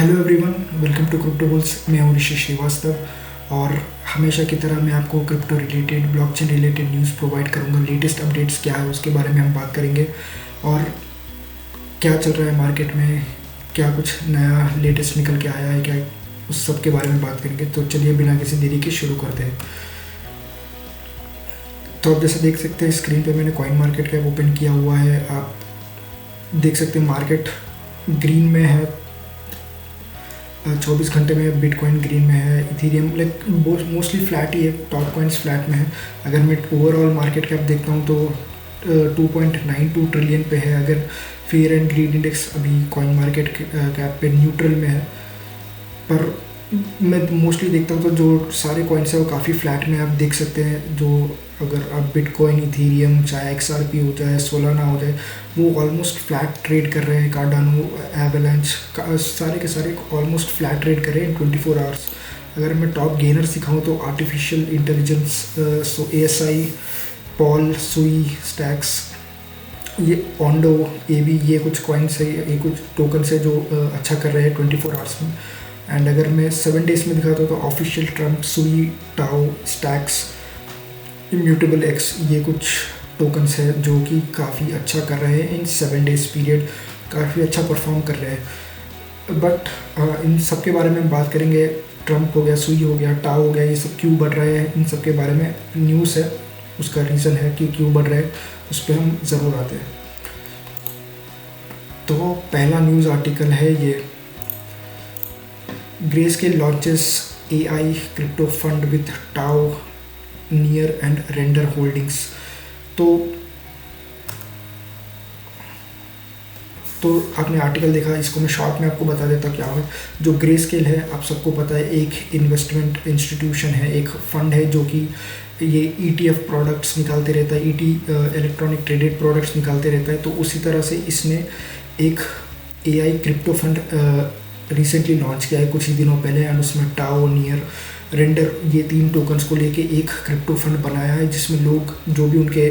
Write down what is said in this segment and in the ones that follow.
Hello everyone, welcome to crypto bulls. मैं हूं ऋषि श्रीवास्तव और हमेशा की तरह मैं आपको crypto related, blockchain related news provide करूंगा। लेटेस्ट अपडेट्स क्या है उसके बारे में हम बात करेंगे और क्या चल रहा है मार्केट में, क्या कुछ नया लेटेस्ट निकल के आया है क्या, उस सब के बारे में बात करेंगे। तो चलिए बिना किसी देरी के शुरू करते हैं। तो आप जैसे देख सकते हैं स्क्रीन पे मैंने कॉइन मार्केट कैप ओपन किया हुआ है। आप देख सकते हैं मार्केट ग्रीन में है, 24 घंटे में बिटकॉइन ग्रीन में है, इथेरियम लाइक मोस्टली फ्लैट ही है, टॉप कॉइन्स फ्लैट में है। अगर मैं ओवरऑल मार्केट कैप देखता हूँ तो 2.92 ट्रिलियन पे है। अगर फेयर एंड ग्रीड इंडेक्स अभी कॉइन मार्केट कैप पे न्यूट्रल में है, पर मैं मोस्टली देखता हूँ तो जो सारे कॉइन्स हैं वो काफ़ी फ्लैट में आप देख सकते हैं। जो अगर आप बिटकॉइन, इथेरियम, चाहे XRP हो जाए, सोलाना हो जाए, वो ऑलमोस्ट फ्लैट ट्रेड कर रहे हैं। कार्डानो, एवलांच, सारे के सारे ऑलमोस्ट फ्लैट ट्रेड कर रहे हैं 24 आवर्स। अगर मैं टॉप गेनर्स दिखाऊँ तो आर्टिफिशियल इंटेलिजेंस, सो ASI, पॉल, सुई, स्टैक्स, ये ऑन्डो, AB, ये कुछ कॉइन्स है, ये कुछ टोकन्स है जो अच्छा कर रहे हैं 24 आवर्स में। एंड अगर मैं 7 डेज़ में दिखाता हूँ तो ऑफिशियल, ट्रम्प, सुई, टाओ, स्टैक्स, इम्यूटेबल एक्स, ये कुछ टोकन्स है जो कि काफ़ी अच्छा कर रहे हैं। इन 7 डेज़ पीरियड काफ़ी अच्छा परफॉर्म कर रहे हैं। बट इन सब के बारे में हम बात करेंगे। ट्रम्प हो गया, सुई हो गया, टाओ हो गया, ये सब क्यों बढ़ रहे हैं, इन सब के बारे में न्यूज़ है, उसका रीज़न है कि क्यों बढ़ रहे हैं, उस पर हम ज़रूर आते हैं। तो पहला न्यूज़ आर्टिकल है ये, Grayscale launches AI crypto fund with Tau, Near and Render holdings। तो आपने आर्टिकल देखा, इसको मैं शॉर्ट में आपको बता देता क्या है। जो Grayscale है, आप सबको पता है, एक इन्वेस्टमेंट इंस्टीट्यूशन है, एक फंड है जो कि ये ETF प्रोडक्ट्स निकालते रहता है, इलेक्ट्रॉनिक ट्रेडेड प्रोडक्ट्स निकालते रहता है। तो उसी तरह से इसने एक AI crypto fund recently launch किया है कुछ ही दिनों पहले, एंड उसमें टाओ, नियर, रेंडर, ये 3 टोकन्स को लेके एक क्रिप्टो फंड बनाया है, जिसमें लोग जो भी उनके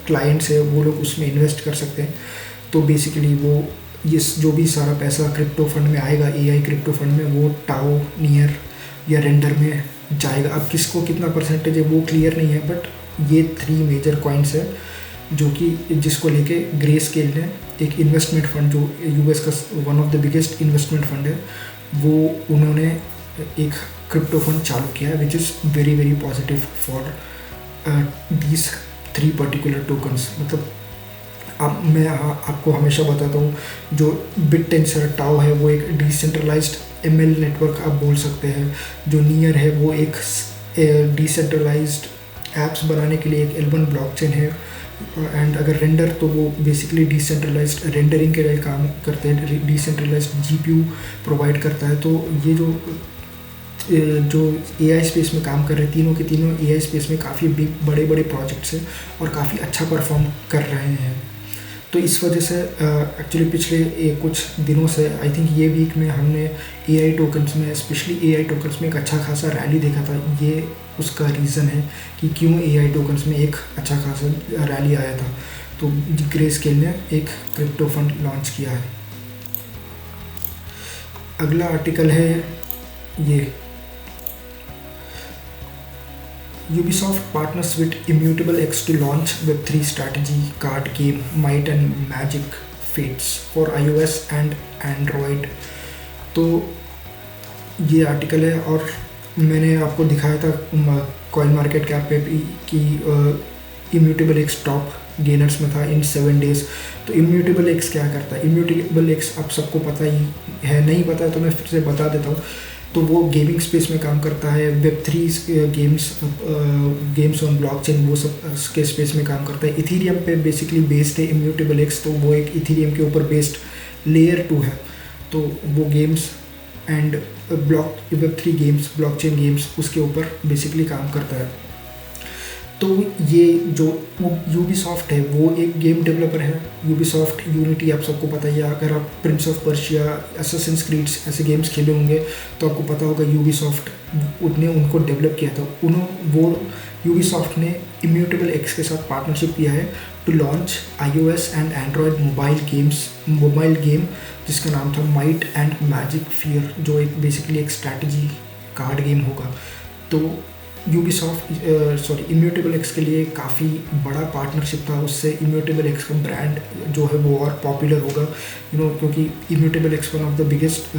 क्लाइंट्स है वो लोग उसमें इन्वेस्ट कर सकते हैं। तो बेसिकली वो ये जो भी सारा पैसा क्रिप्टो फंड में आएगा, AI क्रिप्टो फंड में, वो टाओ, नियर या रेंडर में जाएगा। अब किसको कितना परसेंटेज है वो क्लियर नहीं है, बट ये 3 मेजर कॉइन्स है जो कि जिसको लेके Grayscale ने एक इन्वेस्टमेंट फंड, जो US का one of the biggest investment fund है, वो उन्होंने एक क्रिप्टो फंड चालू किया है, which is very very positive for these 3 particular tokens. मतलब मैं आपको हमेशा बताता हूँ, जो बिटटेंसर टाओ है वो एक डिसेंट्रलाइज्ड ML नेटवर्क आप बोल सकते हैं। जो नियर है वो एक डिसेंट्रलाइज्ड एप्स बनाने के लिए एक L1 ब्लॉकचेन है। एंड अगर रेंडर, तो वो बेसिकली डिसेंट्रलाइज्ड रेंडरिंग के लिए काम करते हैं, डिसेंट्रलाइज्ड GPU प्रोवाइड करता है। तो ये जो AI स्पेस में काम कर रहे हैं, तीनों के तीनों AI स्पेस में काफ़ी बड़े बड़े प्रोजेक्ट्स हैं और काफ़ी अच्छा परफॉर्म कर रहे हैं। तो इस वजह से एक्चुअली पिछले कुछ दिनों से, आई थिंक ये वीक में, हमने AI टोकन्स में, स्पेशली AI टोकन्स में एक अच्छा खासा रैली देखा था। ये उसका रीज़न है कि क्यों AI टोकन्स में एक अच्छा खासा रैली आया था। तो Grayscale ने एक क्रिप्टो फंड लॉन्च किया है। अगला आर्टिकल है ये, Ubisoft partners with Immutable X to launch Web3 strategy card game Might and Magic Fates for iOS and Android। तो ये आर्टिकल है और मैंने आपको दिखाया था कॉइन मार्केट कैप पे भी कि Immutable X टॉप गेनर्स में था इन 7 डेज़। तो Immutable X क्या करता है? Immutable X आप सबको पता ही है, नहीं पता है तो मैं फिर से बता देता हूँ। तो वो गेमिंग स्पेस में काम करता है, Web3 गेम्स ऑन ब्लॉकचेन, वो सब के स्पेस में काम करता है। इथेरियम पे बेसिकली बेस्ड है Immutable X, तो वो एक इथेरियम के ऊपर बेस्ड लेयर 2 है। तो वो games and Web3 games, blockchain games, उसके ऊपर बेसिकली काम करता है। तो ये जो Ubisoft है वो एक गेम डेवलपर है। Ubisoft, यूनिटी आप सबको पता ही है। अगर आप Prince of Persia, Assassin's Creed ऐसे गेम्स खेले होंगे तो आपको पता होगा Ubisoft ने उनको डेवलप किया था। वो Ubisoft ने Immutable X के साथ पार्टनरशिप किया है to launch iOS and Android mobile game जिसका नाम था माइट एंड मैजिक फियर, जो एक बेसिकली एक स्ट्रैटेजी कार्ड गेम होगा। तो इम्यूटेबल एक्स के लिए काफ़ी बड़ा पार्टनरशिप था, उससे इम्यूटेबल एक्स का ब्रांड जो है वो और पॉपुलर होगा, क्योंकि immutable x one of the biggest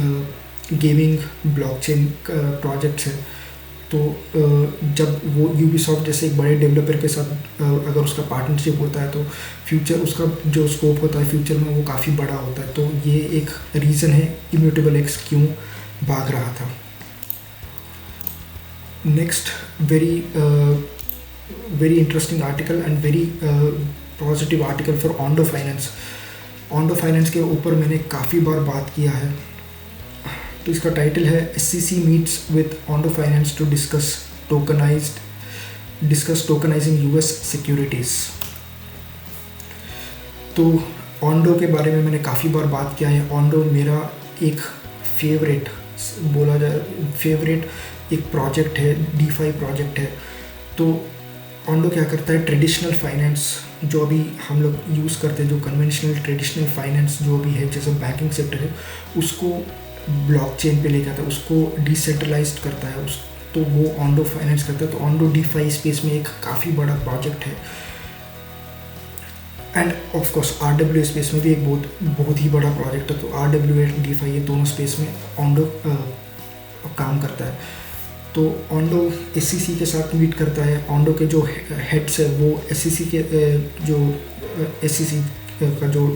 gaming blockchain projects है। तो जब वो यूबीसॉफ्ट जैसे एक बड़े डेवलपर के साथ अगर उसका पार्टनरशिप होता है तो फ्यूचर उसका जो स्कोप होता है फ्यूचर में वो काफ़ी बड़ा होता है। तो ये एक रीज़न है इम्यूटेबल एक्स क्यों भाग रहा था। Next very interesting article and very positive article for Ondo finance. Ondo finance के ऊपर मैंने काफ़ी बार बात किया है। तो इसका टाइटल है SEC meets with Ondo finance to discuss tokenising US securities. तो ऑन्डो के बारे में मैंने काफ़ी बार बात किया है। ऑन्डो मेरा एक फेवरेट एक प्रोजेक्ट है, DeFi प्रोजेक्ट है। तो ऑन्डो क्या करता है, ट्रेडिशनल फाइनेंस जो अभी हम लोग यूज़ करते हैं, जो कन्वेंशनल ट्रेडिशनल फाइनेंस जो भी है जैसे बैंकिंग सेक्टर है, उसको ब्लॉकचेन पे लेकर आता है, उसको डिसेंट्रलाइज्ड करता है, तो वो ऑन्डो फाइनेंस करता है। तो ऑन्डो DeFi स्पेस में एक काफ़ी बड़ा प्रोजेक्ट है। End of course RWA space में भी एक बहुत ही बड़ा प्रोजेक्ट है। तो RWA DeFi ये दोनों स्पेस में ऑन्डो काम करता है। तो ऑन्डो SEC के साथ मीट करता है। ऑन्डो के जो हेड्स है वो SEC का जो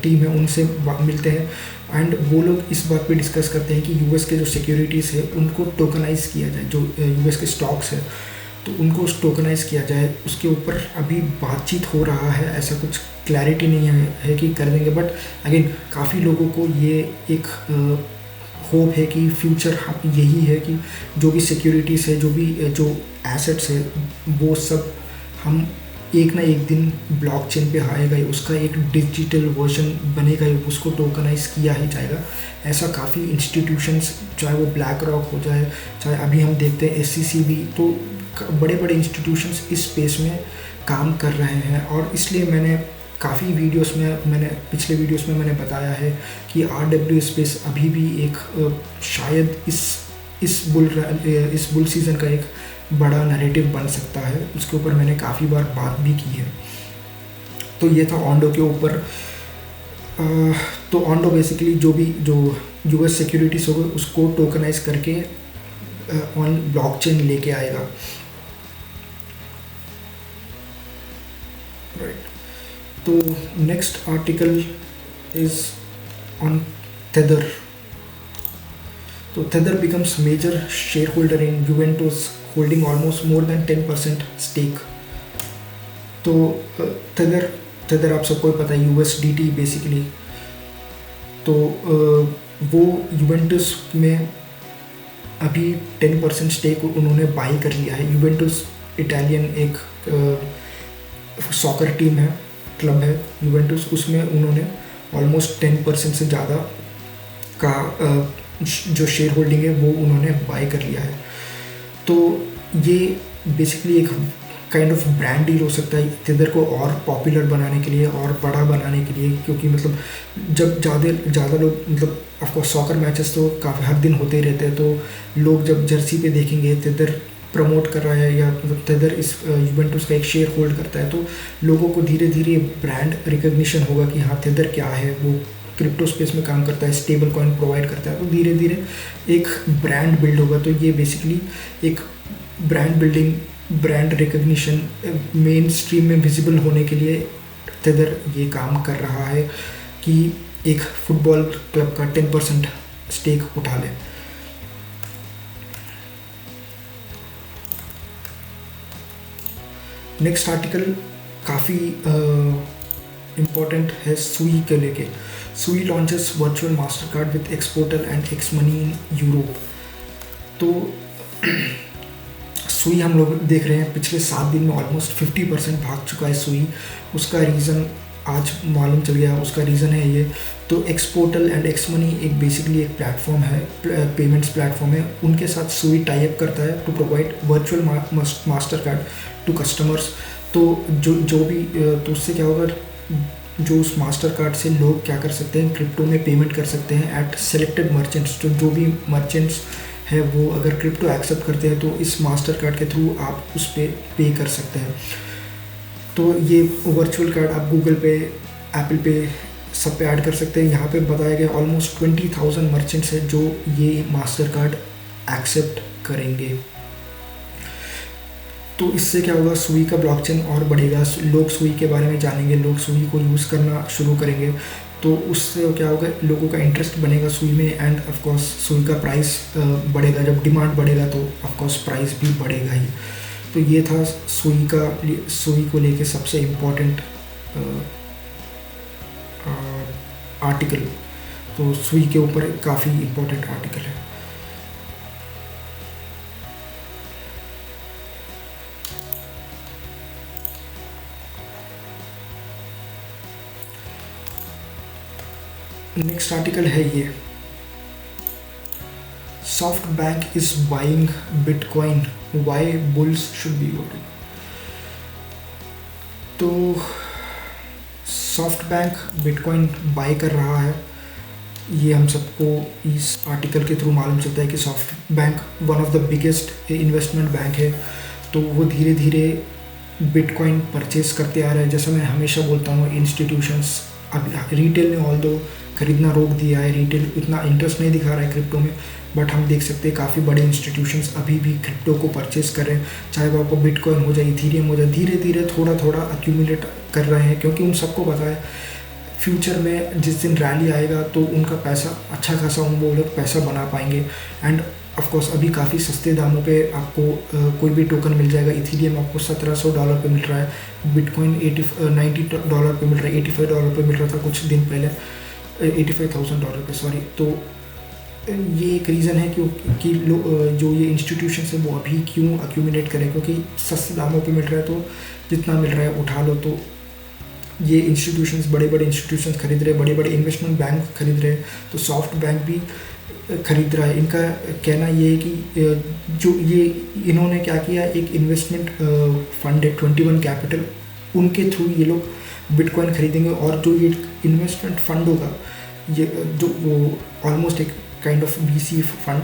टीम है उनसे मिलते हैं एंड वो लोग इस बात पे डिस्कस करते हैं कि US के जो सिक्योरिटीज़ है उनको टोकनाइज किया जाए, जो US के स्टॉक्स है तो उनको टोकनाइज किया जाए। उसके ऊपर अभी बातचीत हो रहा है, ऐसा कुछ क्लैरिटी नहीं है कि कर देंगे, बट अगेन काफ़ी लोगों को ये एक होप है कि फ्यूचर यही है कि जो भी सिक्योरिटीज़ है, जो एसेट्स है, वो सब हम एक ना एक दिन ब्लॉकचेन पे आएगा, उसका एक डिजिटल वर्जन बनेगा, उसको टोकनाइज किया ही जाएगा। ऐसा काफ़ी इंस्टीट्यूशंस, चाहे वो ब्लैक रॉक हो जाए, चाहे अभी हम देखते हैं SEC भी, तो बड़े बड़े इंस्टीट्यूशंस इस स्पेस में काम कर रहे हैं। और इसलिए मैंने काफ़ी वीडियोस में पिछले वीडियोस में मैंने बताया है कि RWA स्पेस अभी भी एक शायद इस बुल सीज़न का एक बड़ा नैरेटिव बन सकता है। उसके ऊपर मैंने काफ़ी बार बात भी की है। तो ये था ऑन्डो के ऊपर। तो ऑन्डो बेसिकली जो US सिक्योरिटीज़ होगा उसको टोकनाइज करके ऑन ब्लॉकचेन लेके आएगा। राइट। तो next article is on Tether। तो Tether becomes major shareholder in Juventus, holding almost more than 10% stake। तो Tether आप सबको पता है USDT बेसिकली। तो वो यूवेंटस में अभी 10% स्टेक उन्होंने बाई कर लिया है। यूवेंटस इटालियन एक सॉकर टीम है, क्लब है यूवेंटस, उसमें उन्होंने ऑलमोस्ट 10% से ज़्यादा का जो शेयर होल्डिंग है वो उन्होंने बाई कर लिया है। तो ये बेसिकली एक काइंड ऑफ ब्रांड डील हो सकता है Tether को और पॉपुलर बनाने के लिए और बड़ा बनाने के लिए, क्योंकि मतलब जब ज़्यादा लोग मतलब ऑफकोर्स सॉकर मैचेस तो काफ़ी हर दिन होते ही रहते हैं, तो लोग जब जर्सी पे देखेंगे Tether प्रमोट कर रहा है या मतलब Tether इस यूवेंटस का एक शेयर होल्ड करता है, तो लोगों को धीरे धीरे ब्रांड रिकग्निशन होगा कि हाँ Tether क्या है, वो क्रिप्टो स्पेस में काम करता है, स्टेबल कॉइन प्रोवाइड करता है, तो धीरे धीरे एक ब्रांड बिल्ड होगा। तो ये बेसिकली एक brand building, brand recognition, main stream में विजिबल होने के लिए Tether ये काम कर रहा है कि एक फुटबॉल क्लब का 10% स्टेक उठा ले। नेक्स्ट आर्टिकल काफ़ी इम्पोर्टेंट है सुई के लेके। सुई launches virtual master card with exporter and X money in Europe. तो सुई हम लोग देख रहे हैं पिछले 7 दिन में ऑलमोस्ट 50% भाग चुका है सुई। उसका रीज़न आज मालूम चल गया, उसका रीज़न है ये। तो एक्सपोर्टल एंड एक्स मनी एक बेसिकली एक प्लेटफॉर्म है, पेमेंट्स प्लेटफॉर्म है, उनके साथ सुई टाई अप करता है to provide virtual Mastercard to customers. तो जो जो भी तो उससे क्या होगा, जो उस मास्टर कार्ड से लोग क्या कर सकते हैं, क्रिप्टो में पेमेंट कर सकते हैं एट सेलेक्टेड मर्चेंट्स। तो जो भी मर्चेंट्स है वो अगर क्रिप्टो एक्सेप्ट करते हैं तो इस मास्टर कार्ड के थ्रू आप उस पर पे कर सकते हैं। तो ये वर्चुअल कार्ड आप गूगल पे, एप्पल पे, सब पे ऐड कर सकते हैं। यहाँ पे बताया गया ऑलमोस्ट 20,000 मर्चेंट्स हैं जो ये मास्टर कार्ड एक्सेप्ट करेंगे। तो इससे क्या होगा, सुई का ब्लॉकचेन और बढ़ेगा, लोग सुई के बारे में जानेंगे, लोग सुई को यूज़ करना शुरू करेंगे। तो उससे क्या होगा, लोगों का इंटरेस्ट बनेगा सुई में, एंड ऑफ कोर्स सुई का प्राइस बढ़ेगा। जब डिमांड बढ़ेगा तो ऑफ कोर्स प्राइस भी बढ़ेगा ही। तो ये था सुई को लेके सबसे इम्पोर्टेंट आर्टिकल। तो सुई के ऊपर काफ़ी इम्पोर्टेंट आर्टिकल है। नेक्स्ट आर्टिकल है ये, SoftBank is buying bitcoin, why bulls should be worried. तो सॉफ्ट बैंक बिटकॉइन बाय कर रहा है, ये हम सबको इस आर्टिकल के थ्रू मालूम चलता है कि soft bank one of the biggest investment bank है। तो वो धीरे धीरे बिटकॉइन परचेज करते आ रहे हैं। जैसा मैं हमेशा बोलता हूँ, इंस्टीट्यूशंस अब रिटेल ने ऑल दो खरीदना रोक दिया है, रिटेल इतना इंटरेस्ट नहीं दिखा रहा है क्रिप्टो में, बट हम देख सकते हैं काफ़ी बड़े इंस्टीट्यूशंस अभी भी क्रिप्टो को परचेज कर रहे हैं। चाहे वो आपको बिटकॉइन हो जाए, इथीरियम हो जाए, धीरे धीरे थोड़ा थोड़ा अक्यूमुलेट कर रहे हैं, क्योंकि उन सबको पता है फ्यूचर में जिस दिन रैली आएगा तो उनका पैसा अच्छा खासा वो लोग पैसा बना पाएंगे। एंड ऑफ कोर्स अभी काफ़ी सस्ते दामों पे आपको कोई भी टोकन मिल जाएगा। इथीरियम आपको $1700 पे मिल रहा है, बिटकॉइन $90 पे मिल रहा है, $85 पे मिल रहा था कुछ दिन पहले, $85,000 पे, सॉरी। तो ये एक रीज़न है कि जो ये इंस्टीट्यूशन है वो अभी क्यों अक्यूमुलेट करें, क्योंकि सस्ते दामों पे मिल रहा है, तो जितना मिल रहा है उठा लो। तो ये इंस्टीट्यूशंस, बड़े बड़े इंस्टीट्यूशंस खरीद रहे हैं, बड़े बड़े इन्वेस्टमेंट बैंक खरीद रहे हैं, तो सॉफ्ट बैंक भी खरीद रहा है। इनका कहना ये है कि जो ये इन्होंने क्या किया, एक इन्वेस्टमेंट फंड है 21 कैपिटल, उनके थ्रू ये लोग बिटकॉइन खरीदेंगे। और जो ये इन्वेस्टमेंट फंड होगा, ये जो वो ऑलमोस्ट एक काइंड ऑफ VC फंड,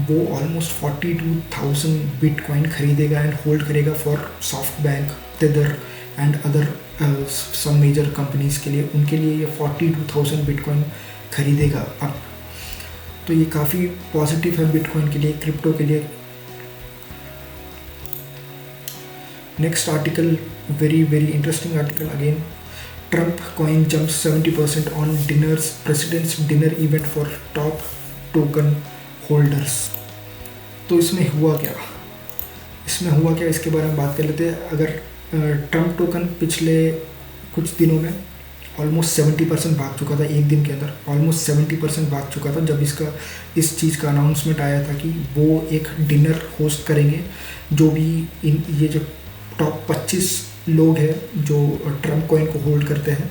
वो ऑलमोस्ट 42,000 बिटकॉइन खरीदेगा एंड होल्ड करेगा for SoftBank, Tether and other some major companies के लिए। उनके लिए ये 42,000 बिटकॉइन खरीदेगा अब। तो ये काफ़ी पॉजिटिव है बिटकॉइन के लिए, क्रिप्टो के लिए। Next article, very very interesting article again, Trump coin jumps 70% on president's dinner event for top token holders. तो इसमें हुआ क्या, इसके बारे में बात कर लेते हैं। अगर ट्रम्प टोकन पिछले कुछ दिनों में ऑलमोस्ट 70% भाग चुका था, एक दिन के अंदर ऑलमोस्ट 70% भाग चुका था, जब इस चीज़ का अनाउंसमेंट आया था कि वो एक डिनर होस्ट करेंगे। जो भी ये जो टॉप 25 लोग हैं जो ट्रम्प कॉइन को होल्ड करते हैं,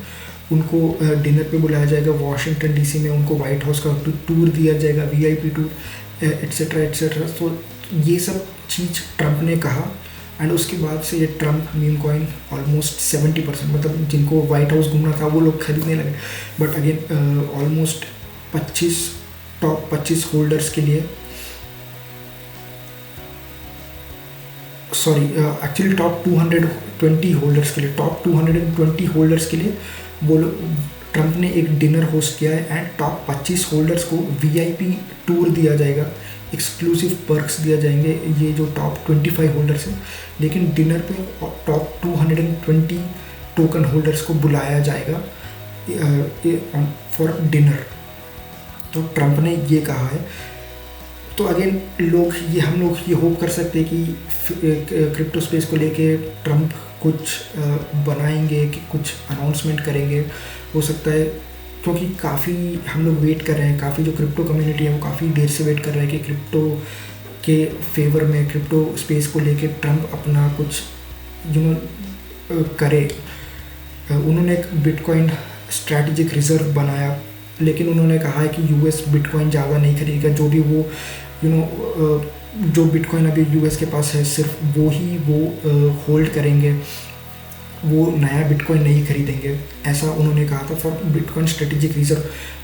उनको डिनर पे बुलाया जाएगा वॉशिंगटन DC में, उनको वाइट हाउस का टूर दिया जाएगा, VIP टूर, एट्सेट्रा एट्सेट्रा। तो ये सब चीज़ ट्रम्प ने कहा, एंड उसके बाद से ये ट्रम्प मीम कॉइन ऑलमोस्ट 70%, मतलब जिनको वाइट हाउस घूमना था वो लोग खरीदने लगे। But again almost top 25 holders के लिए, सॉरी एक्चुअली टॉप 220 होल्डर्स के लिए, टॉप 220 होल्डर्स के लिए वो लोग, ट्रम्प ने एक डिनर होस्ट किया है, एंड टॉप 25 होल्डर्स को VIP टूर दिया जाएगा, एक्सक्लूसिव पर्क्स दिया जाएंगे, ये जो टॉप 25 होल्डर्स हैं। लेकिन डिनर पे टॉप 220 टोकन होल्डर्स को बुलाया जाएगा फॉर डिनर। तो ट्रम्प ने ये कहा है। तो अगेन हम लोग ये होप कर सकते हैं कि क्रिप्टो स्पेस को लेके ट्रम्प कुछ बनाएंगे, कि कुछ अनाउंसमेंट करेंगे, हो सकता है, क्योंकि काफ़ी हम लोग वेट कर रहे हैं, काफ़ी जो क्रिप्टो कम्युनिटी है वो काफ़ी देर से वेट कर रहा है कि क्रिप्टो के फेवर में, क्रिप्टो स्पेस को लेके ट्रम्प अपना कुछ करे। उन्होंने एक बिटकॉइन स्ट्रैटेजिक रिजर्व बनाया, लेकिन उन्होंने कहा है कि US बिटकॉइन ज़्यादा नहीं खरीदेगा, जो भी वो जो बिटकॉइन अभी US के पास है सिर्फ वो ही वो होल्ड करेंगे। वो नया बिटकॉइन नहीं खरीदेंगे, ऐसा उन्होंने कहा था, for bitcoin strategic reserve.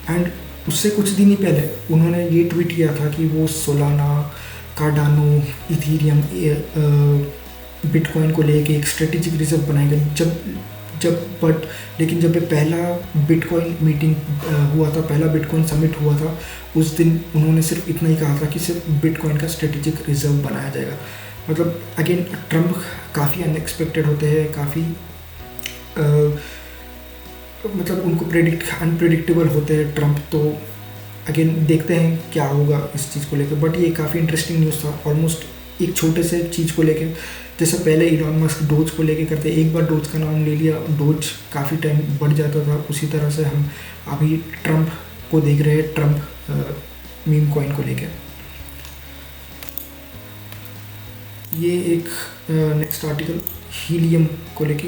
And उससे कुछ दिन ही पहले उन्होंने ये ट्वीट किया था कि वो सोलाना, कार्डानो, इथीरियम, बिटकॉइन को लेके एक स्ट्रेटेजिक रिजर्व बनाएंगे। लेकिन जब ये पहला बिटकॉइन मीटिंग हुआ था, पहला बिटकॉइन समिट हुआ था, उस दिन उन्होंने सिर्फ इतना ही कहा था कि सिर्फ बिटकॉइन का स्ट्रेटेजिक रिजर्व बनाया जाएगा। मतलब अगेन ट्रम्प काफ़ी अनएक्सपेक्टेड होते हैं, काफ़ी मतलब उनको अनप्रेडिक्टेबल होते हैं ट्रम्प। तो अगेन देखते हैं क्या होगा इस चीज़ को लेकर। बट ये काफ़ी इंटरेस्टिंग न्यूज़ था, ऑलमोस्ट एक छोटे से चीज़ को लेकर। जैसे पहले इलॉन मस्क डोज को लेके करते, एक बार डोज का नाम ले लिया, डोज काफ़ी टाइम बढ़ जाता था। उसी तरह से हम अभी ट्रम्प को देख रहे हैं, ट्रम्प मीम कॉइन को लेके। ये एक नेक्स्ट आर्टिकल हीलियम को लेके।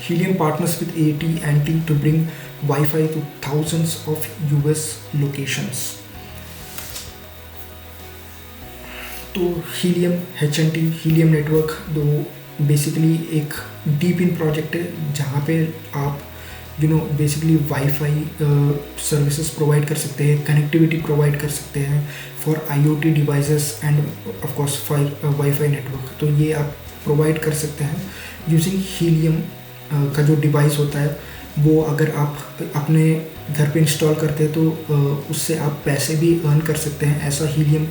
Helium partners with AT&T to bring wifi to thousands of US locations. तो हीलियम, HNT, हीलियम नेटवर्क दो बेसिकली एक डीप इन प्रोजेक्ट है जहाँ पे आप बेसिकली वाईफाई सर्विसेज प्रोवाइड कर सकते हैं, कनेक्टिविटी प्रोवाइड कर सकते हैं for IoT devices end of course for wifi network. तो ये आप प्रोवाइड कर सकते हैं यूजिंग हीलियम का जो डिवाइस होता है वो अगर आप अपने घर पे इंस्टॉल करते हैं तो उससे आप पैसे भी अर्न कर सकते हैं। ऐसा हीलियम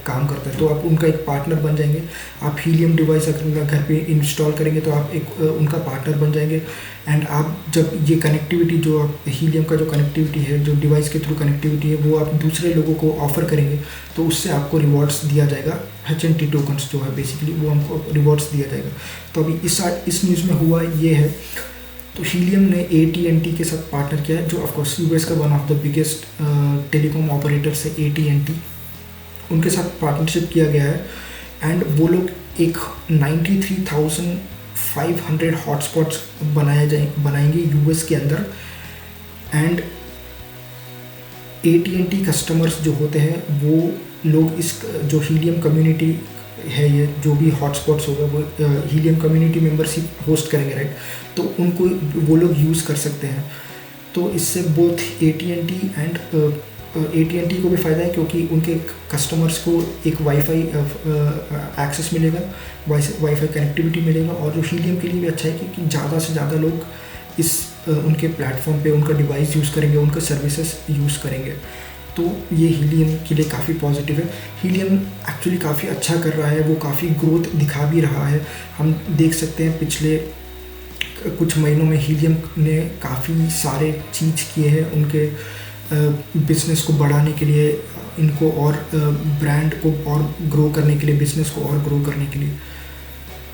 काम करता है। तो आप उनका एक पार्टनर बन जाएंगे। आप हीलियम डिवाइस अगर घर पे इंस्टॉल करेंगे तो आप एक उनका पार्टनर बन जाएंगे। एंड आप जब ये कनेक्टिविटी जो आप हीलियम का जो कनेक्टिविटी है, जो डिवाइस के थ्रू कनेक्टिविटी है, वो आप दूसरे लोगों को ऑफर करेंगे तो उससे आपको रिवॉर्ड्स दिया जाएगा। HNT टोकन्स जो है बेसिकली वो हमको रिवॉर्ड्स दिया जाएगा। तो अभी इस न्यूज़ में हुआ ये है। तो हीलियम ने AT&T के साथ पार्टनर किया है, जो ऑफकोर्स US का one of the biggest telecom operator से AT&T, उनके साथ पार्टनरशिप किया गया है। एंड वो लोग एक 93,500 हॉटस्पॉट्स बनाएंगे US के अंदर। एंड AT&T कस्टमर्स जो होते हैं वो लोग इस जो हीलियम कम्युनिटी है, ये जो भी हॉटस्पॉट्स होगा वो हीलियम कम्युनिटी मेंबरशिप होस्ट करेंगे, राइट। तो उनको वो लोग यूज़ कर सकते हैं। तो इससे बोथ AT&T को भी फ़ायदा है क्योंकि उनके कस्टमर्स को एक वाईफाई एक्सेस मिलेगा, वाईफाई कनेक्टिविटी मिलेगा। और जो हीलियम के लिए भी अच्छा है क्योंकि ज़्यादा से ज़्यादा लोग इस उनके प्लेटफॉर्म पे उनका डिवाइस यूज़ करेंगे, उनका सर्विसेज यूज़ करेंगे। तो ये हीलियम के लिए काफ़ी पॉजिटिव है। हीलियम एक्चुअली काफ़ी अच्छा कर रहा है, वो काफ़ी ग्रोथ दिखा भी रहा है। हम देख सकते हैं पिछले कुछ महीनों में हीलियम ने काफ़ी सारे चीज़ किए हैं उनके बिज़नेस को बढ़ाने के लिए, इनको और ब्रांड को और ग्रो करने के लिए, बिज़नेस को और ग्रो करने के लिए।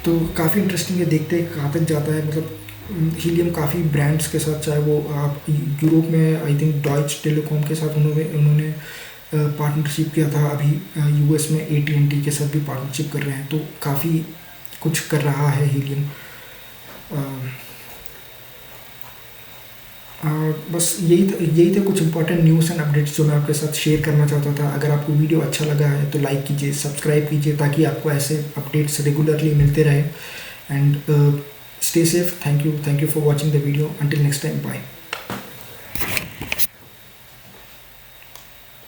तो काफ़ी इंटरेस्टिंग है, देखते हैं कहाँ तक जाता है। मतलब हीलियम काफ़ी ब्रांड्स के साथ, चाहे वो आप यूरोप में आई थिंक डॉयच टेलीकॉम के साथ उन्होंने पार्टनरशिप किया था। अभी US में AT&T के साथ भी पार्टनरशिप कर रहे हैं। तो काफ़ी कुछ कर रहा है हीलियम। बस यही थे कुछ इंपॉर्टेंट न्यूज़ एंड अपडेट्स जो मैं आपके साथ शेयर करना चाहता था। अगर आपको वीडियो अच्छा लगा है तो लाइक कीजिए, सब्सक्राइब कीजिए ताकि आपको ऐसे अपडेट्स रेगुलरली मिलते रहे। And stay safe. Thank you for watching the video. Until next time, bye.